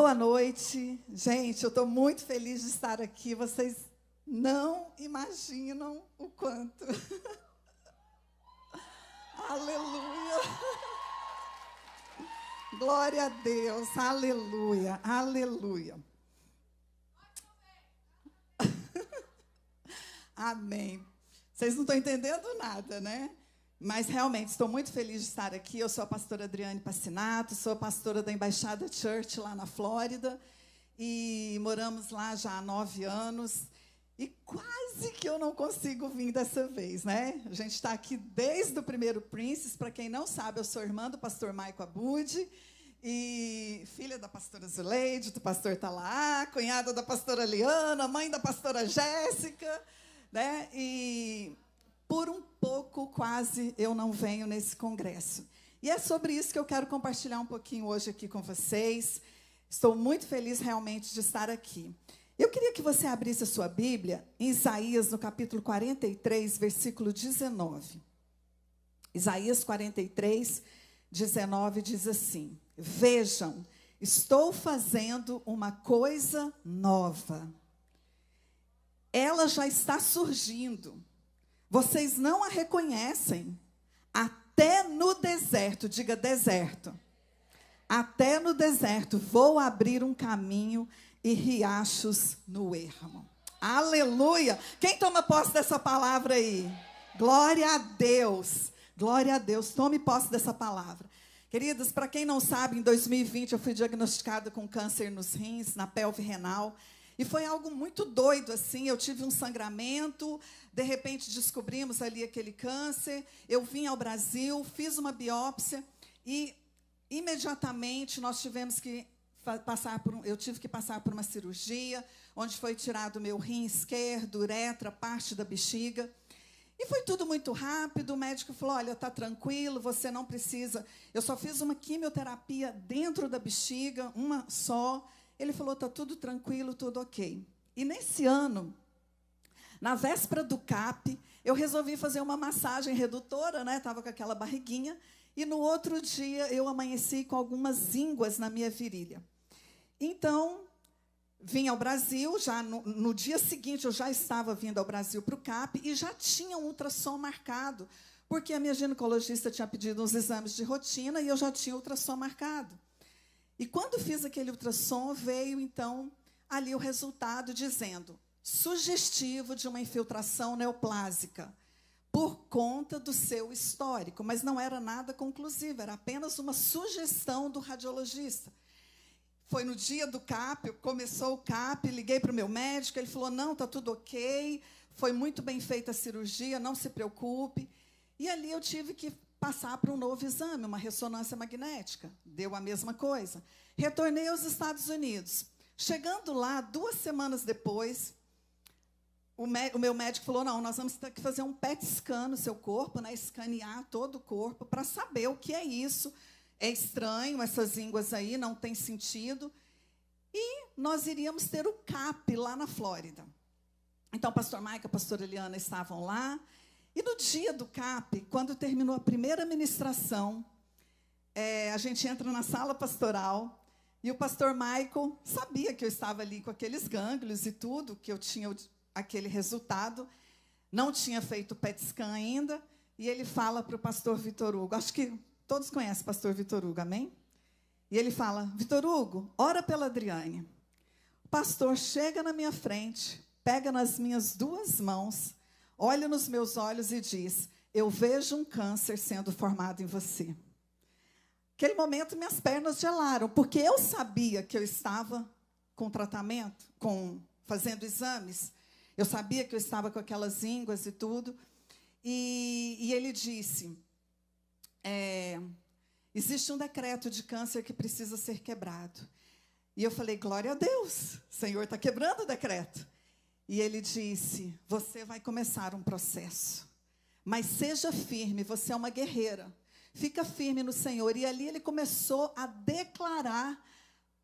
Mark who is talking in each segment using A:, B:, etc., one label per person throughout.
A: Boa noite. Gente, eu estou muito feliz de estar aqui. Vocês não imaginam o quanto. Aleluia. Glória a Deus. Aleluia. Aleluia. Amém. Vocês não estão entendendo nada, né? Mas, realmente, estou muito feliz de estar aqui. Eu sou a pastora Adriane Passinato, sou a pastora da Embaixada Church, lá na Flórida. E moramos lá já há 9 anos. E quase que eu não consigo vir dessa vez, né? A gente está aqui desde o primeiro Princess. Para quem não sabe, eu sou irmã do pastor Michael Abud. E filha da pastora Zuleide, do pastor Talaá, cunhada da pastora Liana, mãe da pastora Jéssica, né? E por um pouco, quase, eu não venho nesse congresso. E é sobre isso que eu quero compartilhar um pouquinho hoje aqui com vocês. Estou muito feliz, realmente, de estar aqui. Eu queria que você abrisse a sua Bíblia em Isaías, no capítulo 43, versículo 19. Isaías 43, 19 diz assim: Vejam, estou fazendo uma coisa nova. Ela já está surgindo. Vocês não a reconhecem. Até no deserto, diga deserto. Até no deserto vou abrir um caminho e riachos no ermo. Aleluia! Quem toma posse dessa palavra aí? Glória a Deus. Glória a Deus. Tome posse dessa palavra. Queridas, para quem não sabe, em 2020 eu fui diagnosticada com câncer nos rins, na pelve renal. E foi algo muito doido, assim. Eu tive um sangramento, de repente descobrimos ali aquele câncer. Eu vim ao Brasil, fiz uma biópsia e imediatamente nós tivemos que eu tive que passar por uma cirurgia, onde foi tirado o meu rim esquerdo, uretra, parte da bexiga. E foi tudo muito rápido. O médico falou: olha, está tranquilo, você não precisa. Eu só fiz uma quimioterapia dentro da bexiga, uma só. Ele falou: está tudo tranquilo, tudo ok. E nesse ano, na véspera do CAP, eu resolvi fazer uma massagem redutora, né? Estava com aquela barriguinha. E no outro dia, eu amanheci com algumas ínguas na minha virilha. Então, vim ao Brasil, já no dia seguinte, eu já estava vindo ao Brasil para o CAP e já tinha um ultrassom marcado, porque a minha ginecologista tinha pedido uns exames de rotina e eu já tinha ultrassom marcado. E quando fiz aquele ultrassom, veio, então, ali o resultado dizendo: sugestivo de uma infiltração neoplásica, por conta do seu histórico. Mas não era nada conclusivo, era apenas uma sugestão do radiologista. Foi no dia do CAP, começou o CAP, liguei para o meu médico, ele falou: não, está tudo ok, foi muito bem feita a cirurgia, não se preocupe. E ali eu tive que passar para um novo exame, uma ressonância magnética. Deu a mesma coisa. Retornei aos Estados Unidos. Chegando lá, 2 semanas depois, o meu médico falou: não, nós vamos ter que fazer um PET scan no seu corpo, né, escanear todo o corpo, para saber o que é isso. É estranho, essas ínguas aí, não tem sentido. E nós iríamos ter o CAP lá na Flórida. Então, o pastor Maica e a pastora Eliana estavam lá. E no dia do CAP, quando terminou a primeira ministração, a gente entra na sala pastoral e o pastor Michael sabia que eu estava ali com aqueles gânglios e tudo, que eu tinha aquele resultado, não tinha feito o PET scan ainda, e ele fala para o pastor Vitor Hugo, acho que todos conhecem o pastor Vitor Hugo, amém? E ele fala: Vitor Hugo, ora pela Adriane. O pastor chega na minha frente, pega nas minhas 2 mãos, olha nos meus olhos e diz: eu vejo um câncer sendo formado em você. Naquele momento, minhas pernas gelaram, porque eu sabia que eu estava com tratamento, fazendo exames. Eu sabia que eu estava com aquelas ínguas e tudo. E ele disse: existe um decreto de câncer que precisa ser quebrado. E eu falei: glória a Deus, o Senhor está quebrando o decreto. E ele disse: você vai começar um processo, mas seja firme, você é uma guerreira, fica firme no Senhor. E ali ele começou a declarar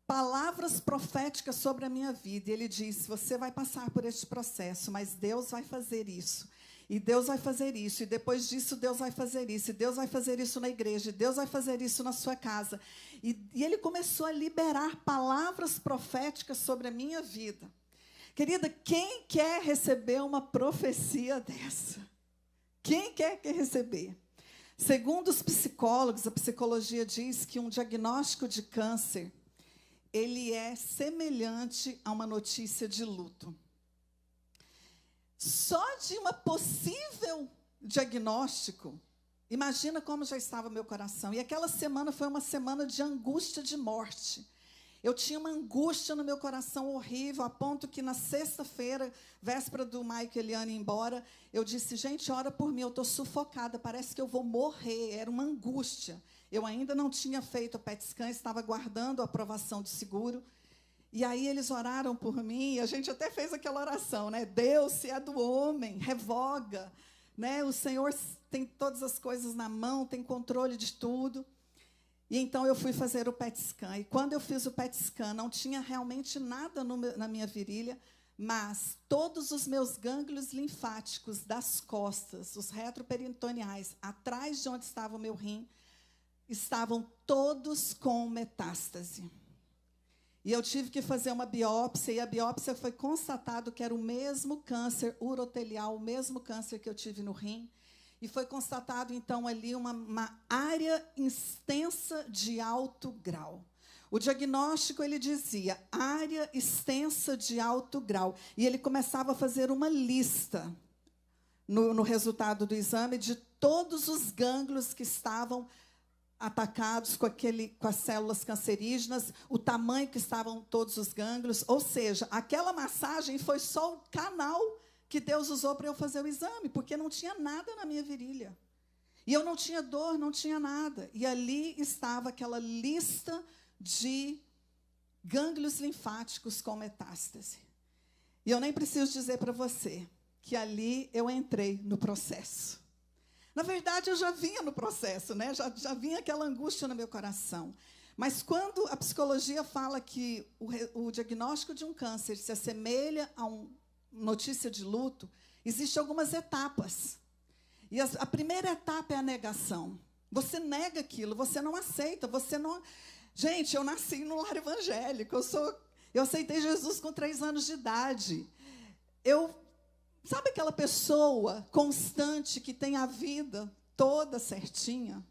A: palavras proféticas sobre a minha vida. E ele disse: você vai passar por este processo, mas Deus vai fazer isso. E Deus vai fazer isso, e depois disso Deus vai fazer isso, e Deus vai fazer isso na igreja, e Deus vai fazer isso na sua casa. E ele começou a liberar palavras proféticas sobre a minha vida. Querida, quem quer receber uma profecia dessa? Quem quer receber? Segundo os psicólogos, a psicologia diz que um diagnóstico de câncer, ele é semelhante a uma notícia de luto. Só de uma possível diagnóstico, imagina como já estava meu coração. E aquela semana foi uma semana de angústia de morte. Eu tinha uma angústia no meu coração horrível, a ponto que na sexta-feira, véspera do Mike e Eliane ir embora, eu disse, gente, ora por mim, eu estou sufocada, parece que eu vou morrer. Era uma angústia. Eu ainda não tinha feito a PET scan, estava aguardando a aprovação do seguro. E aí eles oraram por mim, e a gente até fez aquela oração, né? Deus, se é do homem, revoga. Né? O Senhor tem todas as coisas na mão, tem controle de tudo. E então eu fui fazer o PET scan. E quando eu fiz o PET scan, não tinha realmente nada na minha virilha, mas todos os meus gânglios linfáticos das costas, os retroperitoneais, atrás de onde estava o meu rim, estavam todos com metástase. E eu tive que fazer uma biópsia, e a biópsia foi constatado que era o mesmo câncer urotelial, o mesmo câncer que eu tive no rim. E foi constatado, então, ali uma área extensa de alto grau. O diagnóstico, ele dizia, área extensa de alto grau. E ele começava a fazer uma lista, no resultado do exame, de todos os gânglios que estavam atacados com as células cancerígenas, o tamanho que estavam todos os gânglios. Ou seja, aquela massagem foi só o canal que Deus usou para eu fazer o exame, porque não tinha nada na minha virilha. E eu não tinha dor, não tinha nada. E ali estava aquela lista de gânglios linfáticos com metástase. E eu nem preciso dizer para você que ali eu entrei no processo. Na verdade, eu já vinha no processo, né? Já vinha aquela angústia no meu coração. Mas quando a psicologia fala que o diagnóstico de um câncer se assemelha a uma notícia de luto, existem algumas etapas. E a primeira etapa é a negação. Você nega aquilo, você não aceita, você não... Gente, eu nasci no lar evangélico, eu aceitei Jesus com 3 anos de idade. Sabe aquela pessoa constante que tem a vida toda certinha?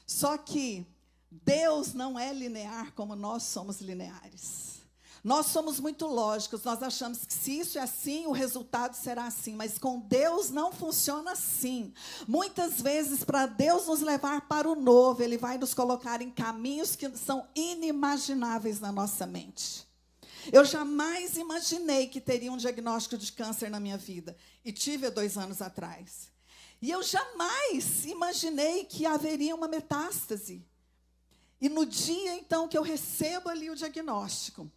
A: Só que Deus não é linear como nós somos lineares. Nós somos muito lógicos, nós achamos que se isso é assim, o resultado será assim. Mas com Deus não funciona assim. Muitas vezes, para Deus nos levar para o novo, Ele vai nos colocar em caminhos que são inimagináveis na nossa mente. Eu jamais imaginei que teria um diagnóstico de câncer na minha vida. E tive há 2 anos atrás. E eu jamais imaginei que haveria uma metástase. E no dia, então, que eu recebo ali o diagnóstico,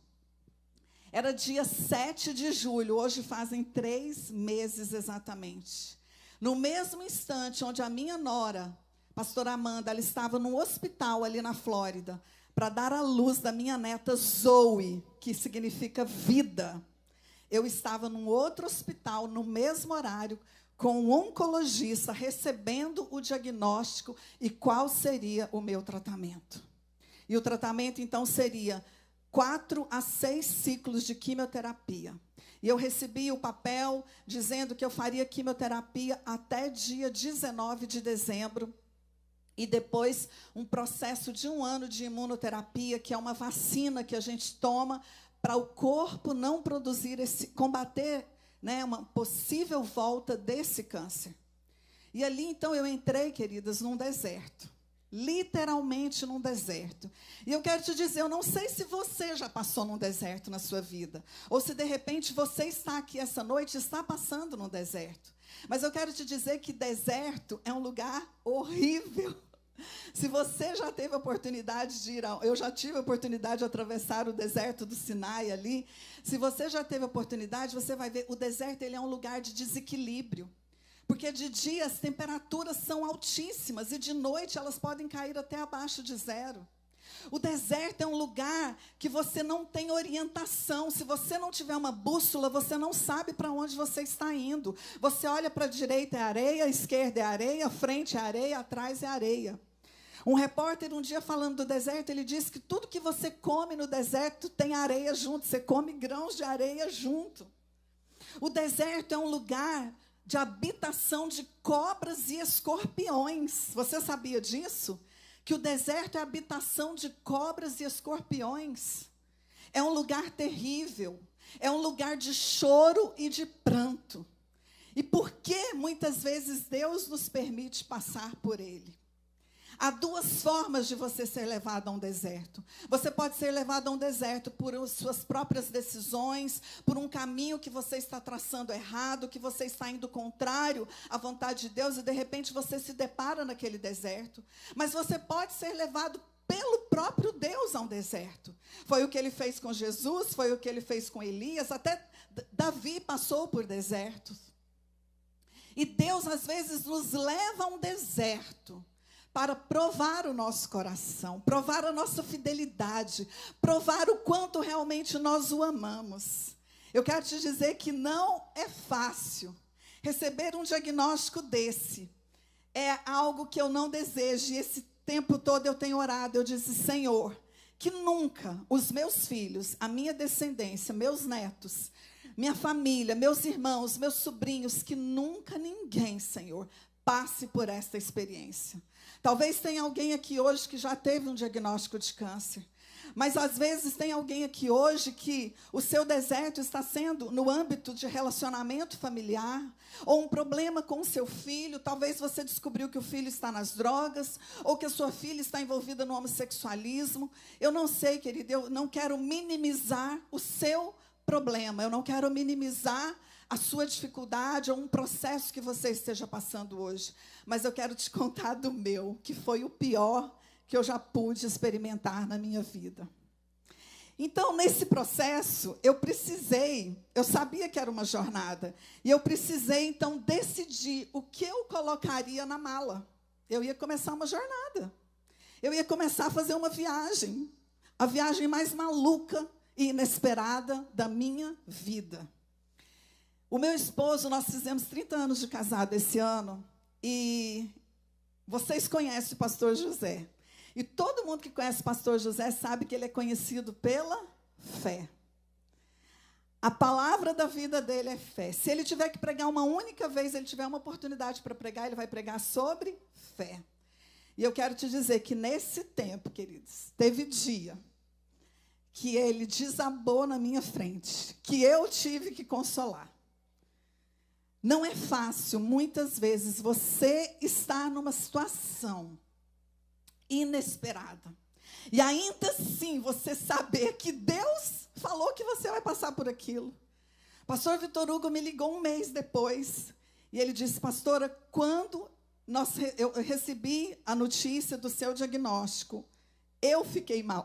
A: era dia 7 de julho, hoje fazem 3 meses exatamente. No mesmo instante onde a minha nora, pastora Amanda, ela estava num hospital ali na Flórida, para dar à luz da minha neta Zoe, que significa vida. Eu estava num outro hospital, no mesmo horário, com um oncologista, recebendo o diagnóstico e qual seria o meu tratamento. E o tratamento, então, seria 4 a 6 ciclos de quimioterapia. E eu recebi o papel dizendo que eu faria quimioterapia até dia 19 de dezembro. E depois um processo de 1 ano de imunoterapia, que é uma vacina que a gente toma para o corpo não produzir combater, né, uma possível volta desse câncer. E ali, então, eu entrei, queridas, num deserto. Literalmente num deserto. E eu quero te dizer, eu não sei se você já passou num deserto na sua vida, ou se de repente você está aqui essa noite e está passando num deserto. Mas eu quero te dizer que deserto é um lugar horrível. Se você já teve a oportunidade de eu já tive a oportunidade de atravessar o deserto do Sinai ali. Se você já teve a oportunidade, você vai ver, o deserto ele é um lugar de desequilíbrio. Porque de dia as temperaturas são altíssimas e de noite elas podem cair até abaixo de 0. O deserto é um lugar que você não tem orientação. Se você não tiver uma bússola, você não sabe para onde você está indo. Você olha para a direita é areia, a esquerda é areia, a frente é areia, atrás é areia. Um repórter, um dia falando do deserto, ele disse que tudo que você come no deserto tem areia junto. Você come grãos de areia junto. O deserto é um lugar de habitação de cobras e escorpiões. Você sabia disso? Que o deserto é habitação de cobras e escorpiões. É um lugar terrível. É um lugar de choro e de pranto. E por que muitas vezes Deus nos permite passar por ele? Há duas formas de você ser levado a um deserto. Você pode ser levado a um deserto por suas próprias decisões, por um caminho que você está traçando errado, que você está indo contrário à vontade de Deus, e de repente você se depara naquele deserto. Mas você pode ser levado pelo próprio Deus a um deserto. Foi o que ele fez com Jesus, foi o que ele fez com Elias, até Davi passou por desertos. E Deus, às vezes, nos leva a um deserto para provar o nosso coração, provar a nossa fidelidade, provar o quanto realmente nós o amamos. Eu quero te dizer que não é fácil receber um diagnóstico desse. É algo que eu não desejo, e esse tempo todo eu tenho orado, eu disse, Senhor, que nunca os meus filhos, a minha descendência, meus netos, minha família, meus irmãos, meus sobrinhos, que nunca ninguém, Senhor, passe por esta experiência. Talvez tenha alguém aqui hoje que já teve um diagnóstico de câncer. Mas, às vezes, tem alguém aqui hoje que o seu deserto está sendo no âmbito de relacionamento familiar, ou um problema com o seu filho. Talvez você descobriu que o filho está nas drogas, ou que a sua filha está envolvida no homossexualismo. Eu não sei, querido, eu não quero minimizar o seu problema, eu não quero minimizar a sua dificuldade ou um processo que você esteja passando hoje. Mas eu quero te contar do meu, que foi o pior que eu já pude experimentar na minha vida. Então, nesse processo, eu sabia que era uma jornada, e eu precisei, então, decidir o que eu colocaria na mala. Eu ia começar uma jornada. Eu ia começar a fazer uma viagem, a viagem mais maluca e inesperada da minha vida. O meu esposo, nós fizemos 30 anos de casado esse ano, e vocês conhecem o pastor José. E todo mundo que conhece o pastor José sabe que ele é conhecido pela fé. A palavra da vida dele é fé. Se ele tiver que pregar uma única vez, ele tiver uma oportunidade para pregar, ele vai pregar sobre fé. E eu quero te dizer que nesse tempo, queridos, teve dia que ele desabou na minha frente, que eu tive que consolar. Não é fácil, muitas vezes, você estar numa situação inesperada. E ainda assim, você saber que Deus falou que você vai passar por aquilo. O pastor Vitor Hugo me ligou um mês depois, e ele disse, pastora, quando eu recebi a notícia do seu diagnóstico, eu fiquei mal.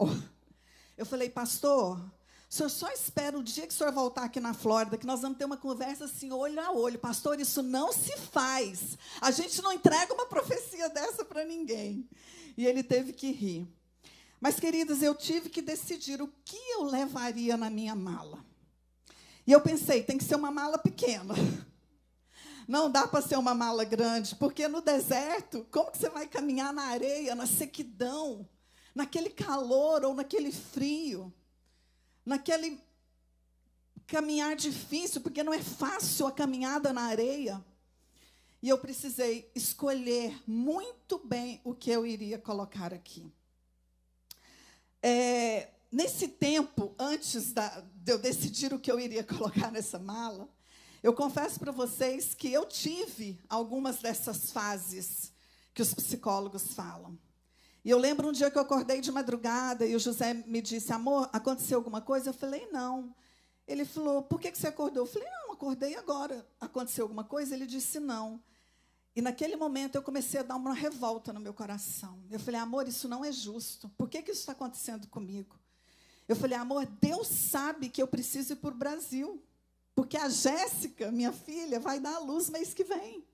A: Eu falei, pastor, o senhor só espera o dia que o senhor voltar aqui na Flórida, que nós vamos ter uma conversa assim, olho a olho. Pastor, isso não se faz. A gente não entrega uma profecia dessa para ninguém. E ele teve que rir. Mas, queridas, eu tive que decidir o que eu levaria na minha mala. E eu pensei, tem que ser uma mala pequena. Não dá para ser uma mala grande, porque no deserto, como que você vai caminhar na areia, na sequidão, naquele calor ou naquele frio? Naquele caminhar difícil, porque não é fácil a caminhada na areia. E eu precisei escolher muito bem o que eu iria colocar aqui. Nesse tempo, antes de eu decidir o que eu iria colocar nessa mala, eu confesso para vocês que eu tive algumas dessas fases que os psicólogos falam. E eu lembro um dia que eu acordei de madrugada e o José me disse, amor, aconteceu alguma coisa? Eu falei, não. Ele falou, por que você acordou? Eu falei, não, acordei agora. Aconteceu alguma coisa? Ele disse, não. E naquele momento eu comecei a dar uma revolta no meu coração. Eu falei, amor, isso não é justo. Por que isso está acontecendo comigo? Eu falei, amor, Deus sabe que eu preciso ir para o Brasil. Porque a Jéssica, minha filha, vai dar à luz mês que vem.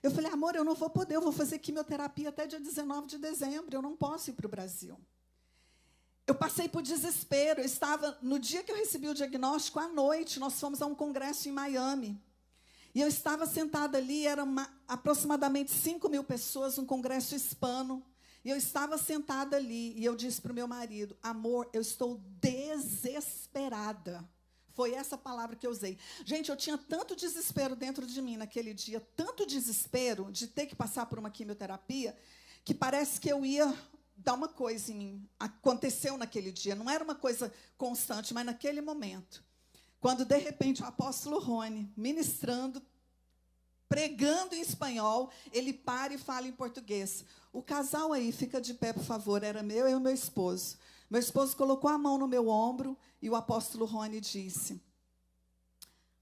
A: Eu falei, amor, eu não vou poder, eu vou fazer quimioterapia até dia 19 de dezembro, eu não posso ir para o Brasil. Eu passei por desespero. Eu estava, no dia que eu recebi o diagnóstico, à noite, nós fomos a um congresso em Miami. E eu estava sentada ali, eram aproximadamente 5.000 pessoas, um congresso hispano. E eu estava sentada ali, e eu disse para o meu marido, amor, eu estou desesperada. Foi essa palavra que eu usei. Gente, eu tinha tanto desespero dentro de mim naquele dia, tanto desespero de ter que passar por uma quimioterapia, que parece que eu ia dar uma coisa em mim. Aconteceu naquele dia, não era uma coisa constante, mas naquele momento. Quando, de repente, o apóstolo Rony, ministrando, pregando em espanhol, ele para e fala em português. O casal aí, fica de pé, por favor, era meu e o meu esposo. Meu esposo colocou a mão no meu ombro e o apóstolo Rony disse,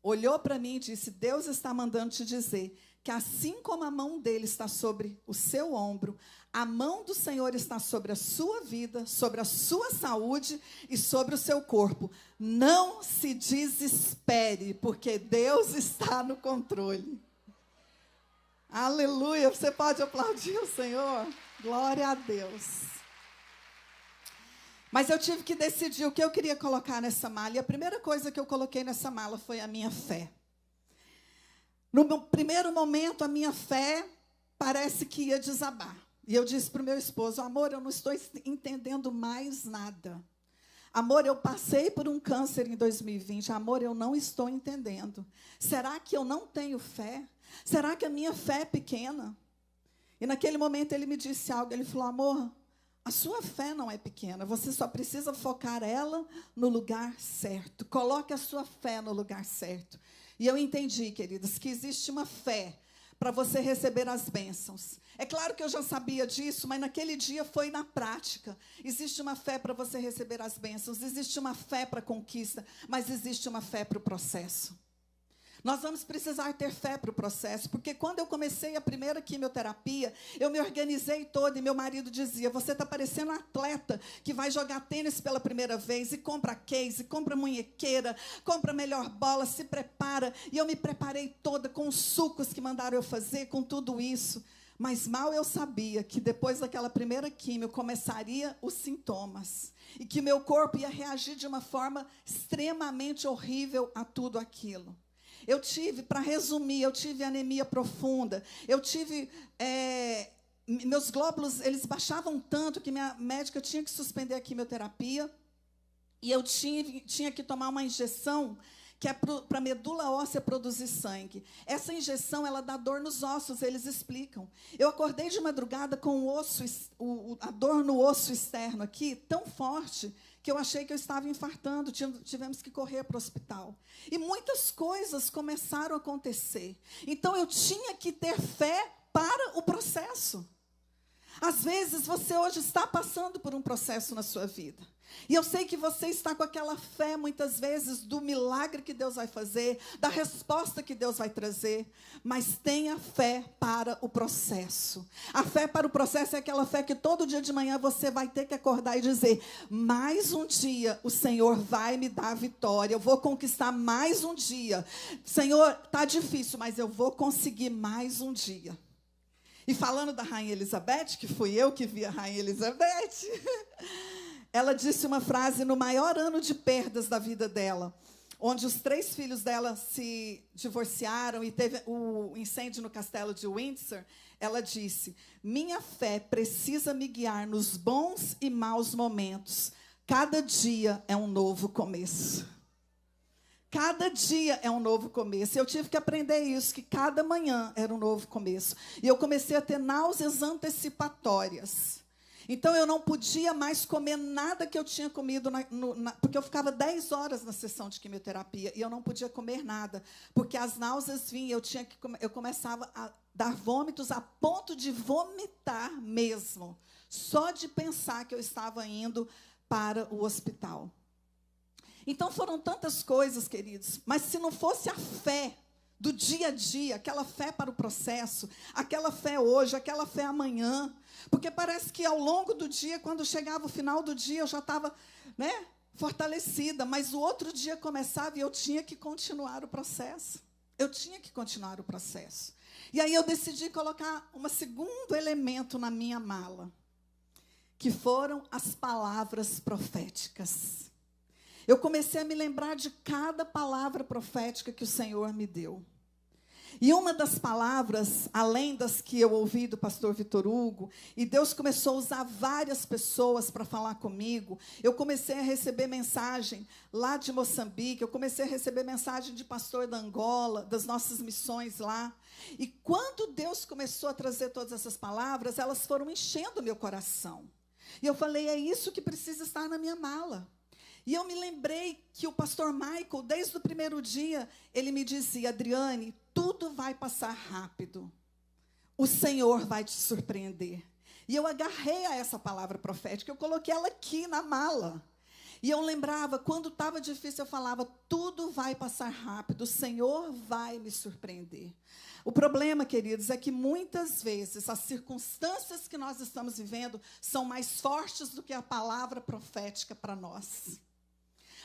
A: olhou para mim e disse, Deus está mandando te dizer que assim como a mão dele está sobre o seu ombro, a mão do Senhor está sobre a sua vida, sobre a sua saúde e sobre o seu corpo. Não se desespere, porque Deus está no controle. Aleluia, você pode aplaudir o Senhor? Glória a Deus. Mas eu tive que decidir o que eu queria colocar nessa mala. E a primeira coisa que eu coloquei nessa mala foi a minha fé. No meu primeiro momento, a minha fé parece que ia desabar. E eu disse para o meu esposo, amor, eu não estou entendendo mais nada. Amor, eu passei por um câncer em 2020. Amor, eu não estou entendendo. Será que eu não tenho fé? Será que a minha fé é pequena? E naquele momento ele me disse algo. Ele falou, amor, a sua fé não é pequena. Você só precisa focar ela no lugar certo. Coloque a sua fé no lugar certo. E eu entendi, queridas, que existe uma fé para você receber as bênçãos. É claro que eu já sabia disso, mas naquele dia foi na prática. Existe uma fé para você receber as bênçãos, existe uma fé para a conquista, mas existe uma fé para o processo. Nós vamos precisar ter fé para o processo, porque quando eu comecei a primeira quimioterapia, eu me organizei toda e meu marido dizia, você está parecendo um atleta que vai jogar tênis pela primeira vez e compra case, compra munhequeira, compra melhor bola, se prepara. E eu me preparei toda com os sucos que mandaram eu fazer, com tudo isso. Mas mal eu sabia que depois daquela primeira quimio começaria os sintomas e que meu corpo ia reagir de uma forma extremamente horrível a tudo aquilo. Eu tive, para resumir, eu tive anemia profunda, eu tive, meus glóbulos, eles baixavam tanto que minha médica tinha que suspender a quimioterapia e eu tinha que tomar uma injeção que é para a medula óssea produzir sangue. Essa injeção, ela dá dor nos ossos, eles explicam. Eu acordei de madrugada com a dor no osso externo aqui, tão forte, que eu achei que eu estava infartando, tivemos que correr para o hospital. E muitas coisas começaram a acontecer. Então, eu tinha que ter fé para o processo. Às vezes, você hoje está passando por um processo na sua vida. E eu sei que você está com aquela fé, muitas vezes, do milagre que Deus vai fazer, da resposta que Deus vai trazer, mas tenha fé para o processo. A fé para o processo é aquela fé que todo dia de manhã você vai ter que acordar e dizer, mais um dia o Senhor vai me dar vitória, eu vou conquistar mais um dia. Senhor, está difícil, mas eu vou conseguir mais um dia. E falando da Rainha Elizabeth, que fui eu que vi a Rainha Elizabeth, ela disse uma frase no maior ano de perdas da vida dela, onde os 3 filhos dela se divorciaram e teve o incêndio no castelo de Windsor. Ela disse, minha fé precisa me guiar nos bons e maus momentos. Cada dia é um novo começo. Cada dia é um novo começo. Eu tive que aprender isso, que cada manhã era um novo começo. E eu comecei a ter náuseas antecipatórias. Então, eu não podia mais comer nada que eu tinha comido, porque eu ficava 10 horas na sessão de quimioterapia, e eu não podia comer nada, porque as náuseas vinham, eu começava a dar vômitos a ponto de vomitar mesmo, só de pensar que eu estava indo para o hospital. Então, foram tantas coisas, queridos, mas se não fosse a fé do dia a dia, aquela fé para o processo, aquela fé hoje, aquela fé amanhã, porque parece que ao longo do dia, quando chegava o final do dia, eu já estava, fortalecida, mas o outro dia começava e eu tinha que continuar o processo. Eu tinha que continuar o processo. E aí eu decidi colocar um segundo elemento na minha mala, que foram as palavras proféticas. Eu comecei a me lembrar de cada palavra profética que o Senhor me deu. E uma das palavras, além das que eu ouvi do pastor Vitor Hugo, e Deus começou a usar várias pessoas para falar comigo, eu comecei a receber mensagem lá de Moçambique, eu comecei a receber mensagem de pastor da Angola, das nossas missões lá. E quando Deus começou a trazer todas essas palavras, elas foram enchendo o meu coração. E eu falei, é isso que precisa estar na minha mala. E eu me lembrei que o pastor Michael, desde o primeiro dia, ele me dizia, Adriane, tudo vai passar rápido. O Senhor vai te surpreender. E eu agarrei a essa palavra profética, eu coloquei ela aqui na mala. E eu lembrava, quando estava difícil, eu falava, tudo vai passar rápido, o Senhor vai me surpreender. O problema, queridos, é que muitas vezes as circunstâncias que nós estamos vivendo são mais fortes do que a palavra profética para nós.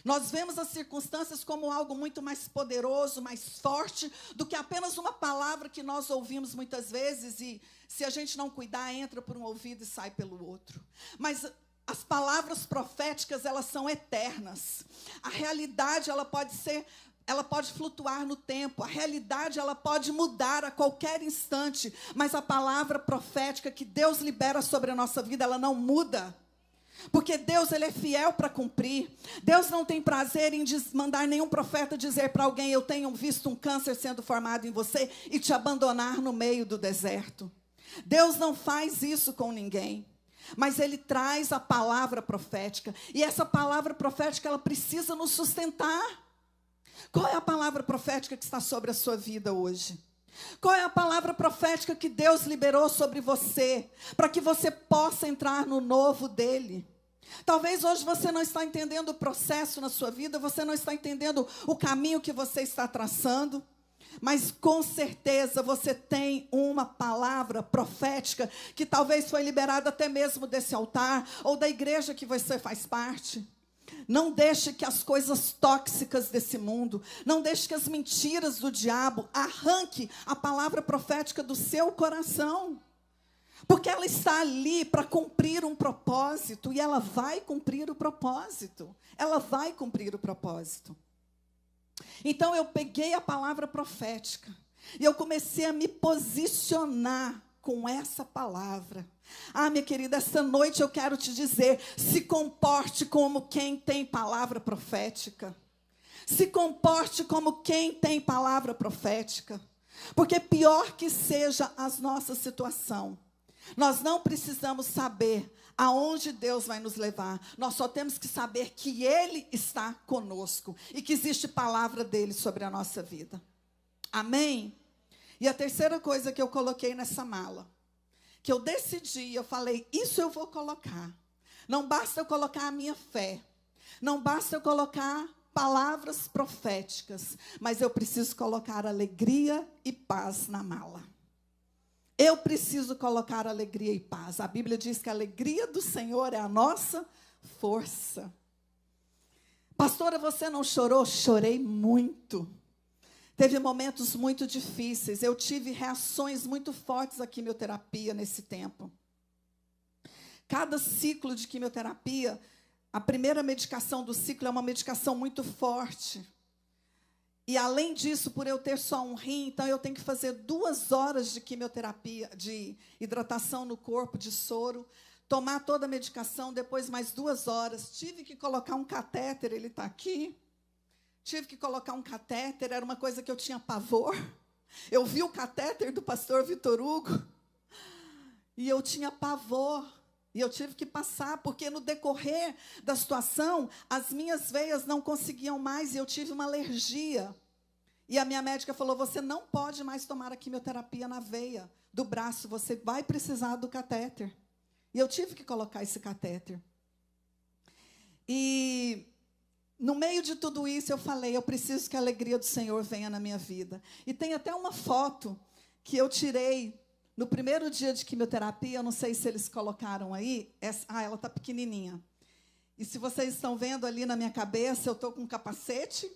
A: Nós vemos as circunstâncias como algo muito mais poderoso, mais forte, do que apenas uma palavra que nós ouvimos muitas vezes e, se a gente não cuidar, entra por um ouvido e sai pelo outro. Mas as palavras proféticas, elas são eternas. A realidade, ela pode flutuar no tempo. A realidade, ela pode mudar a qualquer instante. Mas a palavra profética que Deus libera sobre a nossa vida, ela não muda. Porque Deus, ele é fiel para cumprir. Deus não tem prazer em mandar nenhum profeta dizer para alguém, eu tenho visto um câncer sendo formado em você, e te abandonar no meio do deserto. Deus não faz isso com ninguém. Mas ele traz a palavra profética. E essa palavra profética, ela precisa nos sustentar. Qual é a palavra profética que está sobre a sua vida hoje? Qual é a palavra profética que Deus liberou sobre você, para que você possa entrar no novo dele? Talvez hoje você não está entendendo o processo na sua vida, você não está entendendo o caminho que você está traçando, mas com certeza você tem uma palavra profética que talvez foi liberada até mesmo desse altar, ou da igreja que você faz parte. Não deixe que as coisas tóxicas desse mundo, não deixe que as mentiras do diabo arranque a palavra profética do seu coração. Porque ela está ali para cumprir um propósito, e ela vai cumprir o propósito. Ela vai cumprir o propósito. Então eu peguei a palavra profética, e eu comecei a me posicionar com essa palavra. Ah, minha querida, essa noite eu quero te dizer, se comporte como quem tem palavra profética. Se comporte como quem tem palavra profética. Porque pior que seja a nossa situação, nós não precisamos saber aonde Deus vai nos levar. Nós só temos que saber que Ele está conosco e que existe palavra dEle sobre a nossa vida. Amém? E a terceira coisa que eu coloquei nessa mala, que eu decidi, eu falei, isso eu vou colocar. Não basta eu colocar a minha fé. Não basta eu colocar palavras proféticas. Mas eu preciso colocar alegria e paz na mala. Eu preciso colocar alegria e paz. A Bíblia diz que a alegria do Senhor é a nossa força. Pastora, você não chorou? Chorei muito. Teve momentos muito difíceis. Eu tive reações muito fortes à quimioterapia nesse tempo. Cada ciclo de quimioterapia, a primeira medicação do ciclo é uma medicação muito forte. E além disso, por eu ter só um rim, então eu tenho que fazer 2 horas de quimioterapia, de hidratação no corpo, de soro, tomar toda a medicação, depois mais 2 horas. Tive que colocar um catéter, ele está aqui. Tive que colocar um catéter, era uma coisa que eu tinha pavor. Eu vi o catéter do pastor Vitor Hugo e eu tinha pavor. E eu tive que passar, porque no decorrer da situação, as minhas veias não conseguiam mais e eu tive uma alergia. E a minha médica falou, você não pode mais tomar a quimioterapia na veia do braço, você vai precisar do catéter. E eu tive que colocar esse catéter. E no meio de tudo isso, eu falei, eu preciso que a alegria do Senhor venha na minha vida. E tem até uma foto que eu tirei no primeiro dia de quimioterapia, eu não sei se eles colocaram aí, ela está pequenininha. E se vocês estão vendo ali na minha cabeça, eu estou com um capacete,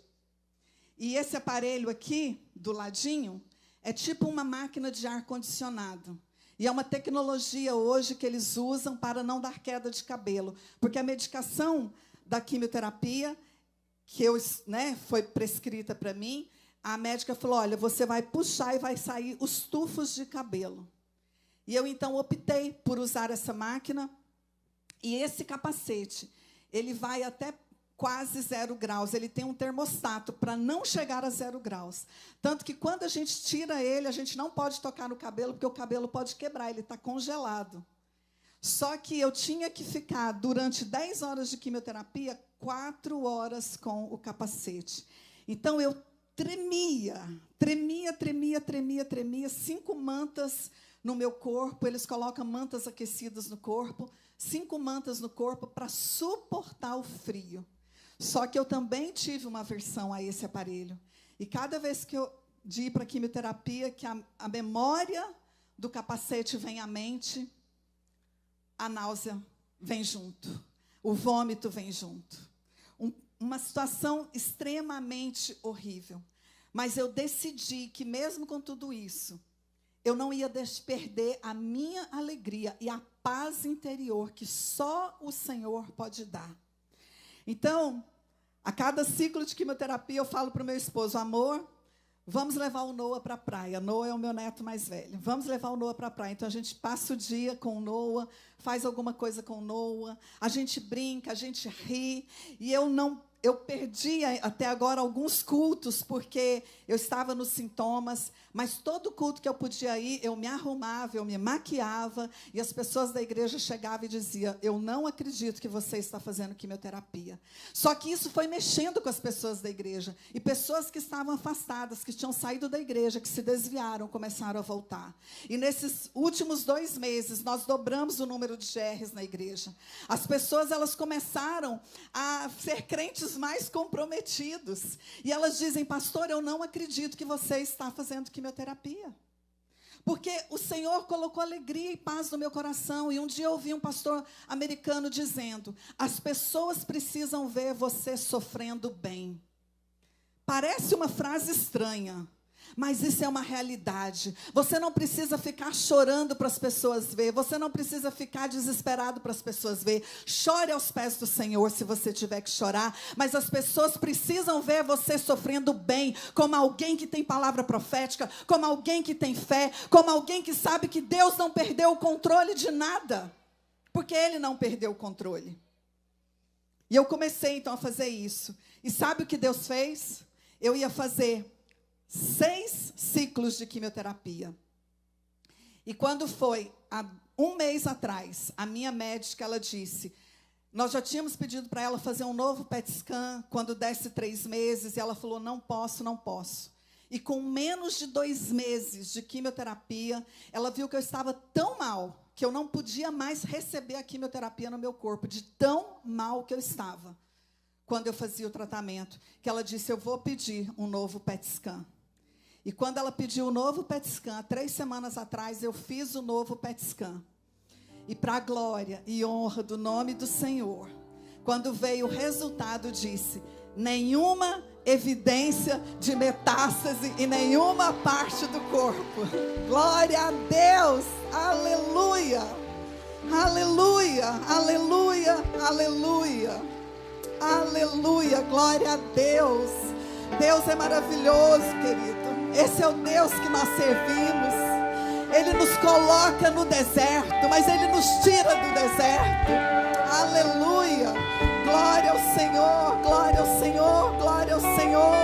A: e esse aparelho aqui, do ladinho, é tipo uma máquina de ar-condicionado. E é uma tecnologia hoje que eles usam para não dar queda de cabelo. Porque a medicação da quimioterapia, que foi prescrita para mim, a médica falou, olha, você vai puxar e vai sair os tufos de cabelo. E eu, então, optei por usar essa máquina. E esse capacete, ele vai até quase 0 graus. Ele tem um termostato para não chegar a 0 graus. Tanto que, quando a gente tira ele, a gente não pode tocar no cabelo, porque o cabelo pode quebrar, ele está congelado. Só que eu tinha que ficar, durante 10 horas de quimioterapia, 4 horas com o capacete. Então, eu tremia, 5 mantas no meu corpo, eles colocam mantas aquecidas no corpo, 5 mantas no corpo para suportar o frio. Só que eu também tive uma aversão a esse aparelho. E cada vez que eu ir para a quimioterapia, que a memória do capacete vem à mente, a náusea vem junto, o vômito vem junto. Uma situação extremamente horrível. Mas eu decidi que, mesmo com tudo isso, eu não ia perder a minha alegria e a paz interior que só o Senhor pode dar. Então, a cada ciclo de quimioterapia, eu falo para o meu esposo, amor, vamos levar o Noah para a praia. Noah é o meu neto mais velho. Vamos levar o Noah para a praia. Então, a gente passa o dia com o Noah, faz alguma coisa com o Noah, a gente brinca, a gente ri, e eu perdi até agora alguns cultos, porque eu estava nos sintomas, mas todo culto que eu podia ir, eu me arrumava, eu me maquiava, e as pessoas da igreja chegavam e diziam, eu não acredito que você está fazendo quimioterapia. Só que isso foi mexendo com as pessoas da igreja, e pessoas que estavam afastadas, que tinham saído da igreja, que se desviaram, começaram a voltar. E nesses últimos 2 meses, nós dobramos o número de GRs na igreja. As pessoas, elas começaram a ser crentes mais comprometidos. E elas dizem, pastor, eu não acredito que você está fazendo quimioterapia. Porque o Senhor colocou alegria e paz no meu coração. E um dia eu ouvi um pastor americano dizendo, as pessoas precisam ver você sofrendo bem. Parece uma frase estranha, mas isso é uma realidade. Você não precisa ficar chorando para as pessoas ver. Você não precisa ficar desesperado para as pessoas ver. Chore aos pés do Senhor se você tiver que chorar. Mas as pessoas precisam ver você sofrendo bem, como alguém que tem palavra profética, como alguém que tem fé, como alguém que sabe que Deus não perdeu o controle de nada. Porque Ele não perdeu o controle. E eu comecei então a fazer isso. E sabe o que Deus fez? Eu ia fazer 6 ciclos de quimioterapia. E quando foi há 1 mês atrás, a minha médica, ela disse, nós já tínhamos pedido para ela fazer um novo PET scan, quando desse 3 meses, e ela falou, não posso. E com menos de 2 meses de quimioterapia, ela viu que eu estava tão mal, que eu não podia mais receber a quimioterapia no meu corpo, de tão mal que eu estava, quando eu fazia o tratamento, que ela disse, eu vou pedir um novo PET scan. E quando ela pediu o novo PET scan, 3 semanas atrás, eu fiz o novo PET scan. E para a glória e honra do nome do Senhor, quando veio o resultado, disse, nenhuma evidência de metástase em nenhuma parte do corpo. Glória a Deus, aleluia, aleluia, aleluia, aleluia, aleluia, glória a Deus. Deus é maravilhoso, querido. Esse é o Deus que nós servimos. Ele nos coloca no deserto, mas Ele nos tira do deserto. Aleluia. Glória ao Senhor, glória ao Senhor, glória ao Senhor.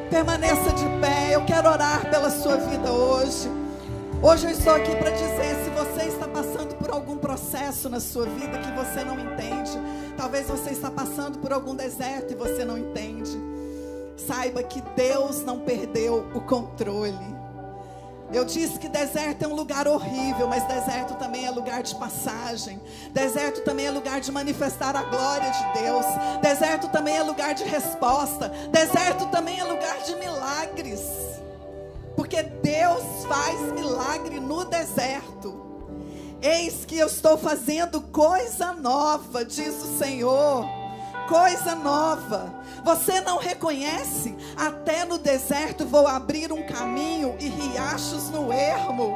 A: Permaneça de pé. Eu quero orar pela sua vida hoje. Hoje eu estou aqui para dizer, se você está passando por algum processo na sua vida que você não entende, talvez você está passando por algum deserto e você não entende, saiba que Deus não perdeu o controle. Eu disse que deserto é um lugar horrível, mas deserto também é lugar de passagem. Deserto também é lugar de manifestar a glória de Deus. Deserto também é lugar de resposta. Deserto também é lugar de milagres. Porque Deus faz milagre no deserto. Eis que eu estou fazendo coisa nova, diz o Senhor. Coisa nova. Você não reconhece? Até no deserto vou abrir um caminho e riachos no ermo.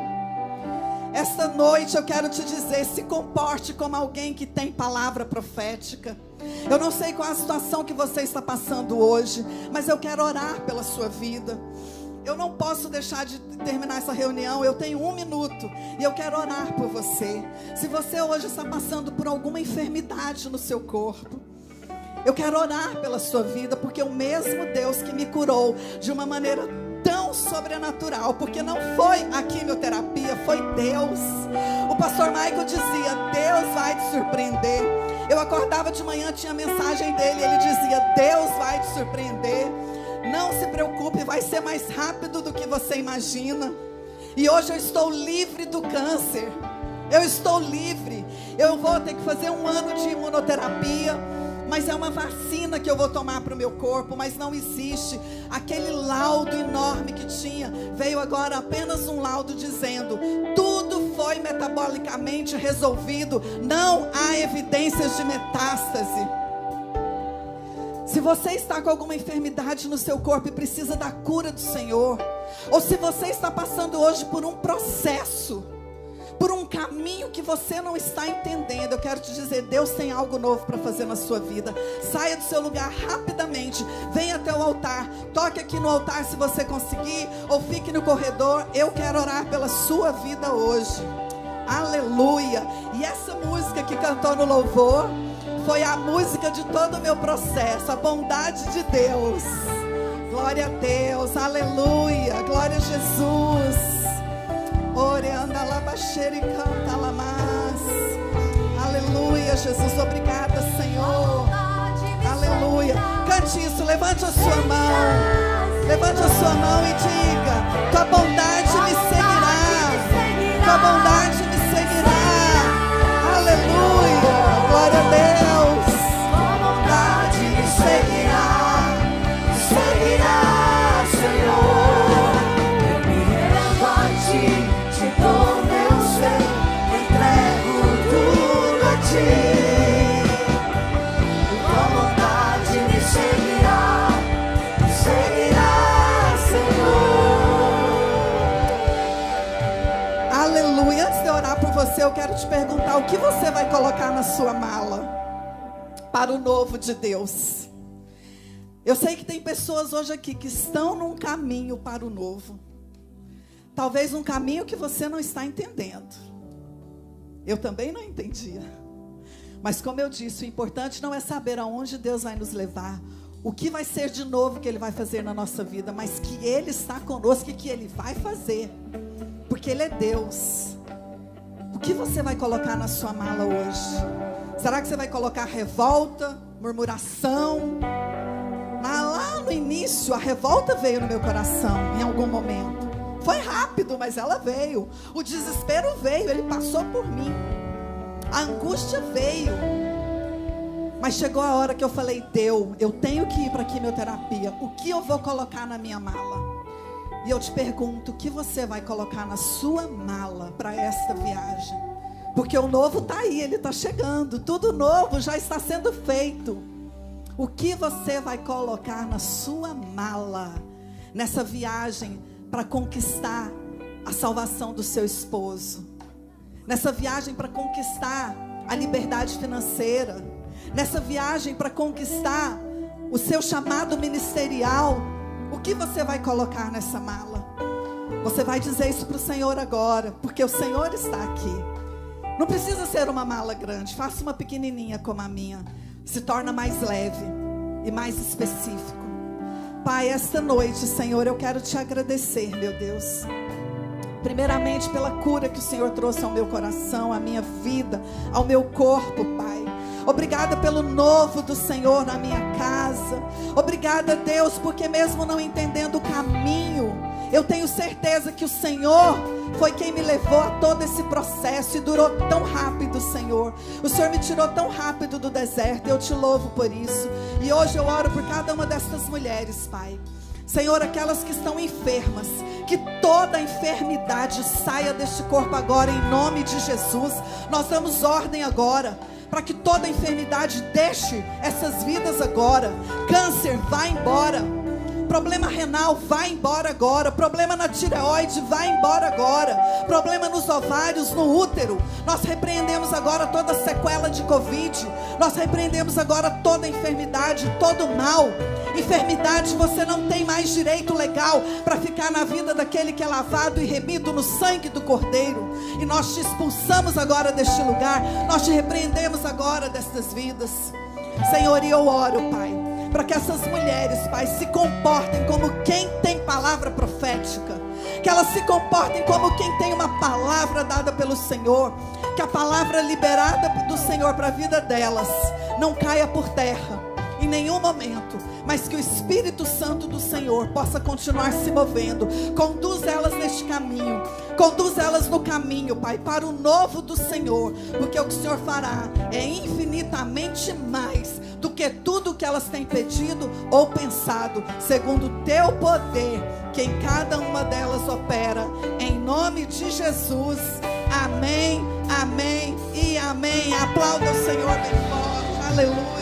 A: Esta noite eu quero te dizer, se comporte como alguém que tem palavra profética. Eu não sei qual a situação que você está passando hoje, mas eu quero orar pela sua vida. Eu não posso deixar de terminar essa reunião. Eu tenho 1 minuto e eu quero orar por você. Se você hoje está passando por alguma enfermidade no seu corpo, eu quero orar pela sua vida, porque o mesmo Deus que me curou de uma maneira tão sobrenatural, porque não foi a quimioterapia, foi Deus. O pastor Michael dizia: Deus vai te surpreender. Eu acordava de manhã, tinha a mensagem dele, ele dizia: Deus vai te surpreender. Não se preocupe, vai ser mais rápido do que você imagina. E hoje eu estou livre do câncer. Eu estou livre. Eu vou ter que fazer 1 ano de imunoterapia, mas é uma vacina que eu vou tomar para o meu corpo. Mas não existe aquele laudo enorme que tinha. Veio agora apenas um laudo dizendo: tudo foi metabolicamente resolvido. Não há evidências de metástase. Se você está com alguma enfermidade no seu corpo e precisa da cura do Senhor, ou se você está passando hoje por um processo, por um caminho que você não está entendendo, eu quero te dizer, Deus tem algo novo para fazer na sua vida. Saia do seu lugar rapidamente, venha até o altar, toque aqui no altar se você conseguir, ou fique no corredor. Eu quero orar pela sua vida hoje. Aleluia. E essa música que cantou no louvor foi a música de todo o meu processo, a bondade de Deus. Glória a Deus, aleluia, glória a Jesus. Ore anda lá baixeira e canta lá mais. Aleluia, Jesus, obrigada, Senhor. Aleluia. Cante isso, levante a sua mão. Levante a sua mão e diga: tua bondade me seguirá. Tua bondade me seguirá. Aleluia, glória a Deus. Seguirá, seguirá, Senhor. Eu me rendo a ti, te dou meu ser, entrego tudo a ti. Tua vontade me seguirá, seguirá, Senhor. Aleluia. Antes de eu orar por você, eu quero te perguntar: o que você vai colocar na sua mala para o novo de Deus? Eu sei que tem pessoas hoje aqui que estão num caminho para o novo. Talvez um caminho que você não está entendendo. Eu também não entendia. Mas como eu disse, o importante não é saber aonde Deus vai nos levar, o que vai ser de novo que Ele vai fazer na nossa vida, mas que Ele está conosco e que Ele vai fazer, porque Ele é Deus. O que você vai colocar na sua mala hoje? Será que você vai colocar revolta, murmuração? Lá no início, a revolta veio no meu coração, em algum momento. Foi rápido, mas ela veio. O desespero veio, ele passou por mim. A angústia veio. Mas chegou a hora que eu falei: Deus, eu tenho que ir para a quimioterapia. O que eu vou colocar na minha mala? E eu te pergunto: o que você vai colocar na sua mala para esta viagem? Porque o novo está aí, ele está chegando. Tudo novo já está sendo feito. O que você vai colocar na sua mala nessa viagem para conquistar a salvação do seu esposo? Nessa viagem para conquistar a liberdade financeira? Nessa viagem para conquistar o seu chamado ministerial? O que você vai colocar nessa mala? Você vai dizer isso para o Senhor agora, porque o Senhor está aqui. Não precisa ser uma mala grande, faça uma pequenininha como a minha. Se torna mais leve e mais específico. Pai, esta noite, Senhor, eu quero te agradecer, meu Deus. Primeiramente pela cura que o Senhor trouxe ao meu coração, à minha vida, ao meu corpo, Pai. Obrigada pelo novo do Senhor na minha casa. Obrigada, Deus, porque mesmo não entendendo o caminho, eu tenho certeza que o Senhor foi quem me levou a todo esse processo e durou tão rápido, Senhor. O Senhor me tirou tão rápido do deserto, eu te louvo por isso. E hoje eu oro por cada uma destas mulheres, Pai. Senhor, aquelas que estão enfermas, que toda enfermidade saia deste corpo agora em nome de Jesus. Nós damos ordem agora para que toda enfermidade deixe essas vidas agora. Câncer, vá embora. Problema renal, vai embora agora. Problema na tireoide, vai embora agora. Problema nos ovários, no útero. Nós repreendemos agora toda sequela de Covid. Nós repreendemos agora toda enfermidade, todo mal. Enfermidade, você não tem mais direito legal para ficar na vida daquele que é lavado e remido no sangue do Cordeiro. E nós te expulsamos agora deste lugar. Nós te repreendemos agora destas vidas. Senhor, e eu oro, Pai, para que essas mulheres, Pai, se comportem como quem tem palavra profética. Que elas se comportem como quem tem uma palavra dada pelo Senhor. Que a palavra liberada do Senhor para a vida delas não caia por terra em nenhum momento, mas que o Espírito Santo do Senhor possa continuar se movendo. Conduz elas neste caminho, conduz elas no caminho, Pai, para o novo do Senhor, porque o que o Senhor fará é infinitamente mais do que tudo que elas têm pedido ou pensado, segundo o teu poder, que em cada uma delas opera, em nome de Jesus. Amém, amém e amém. Aplauda o Senhor bem forte, aleluia.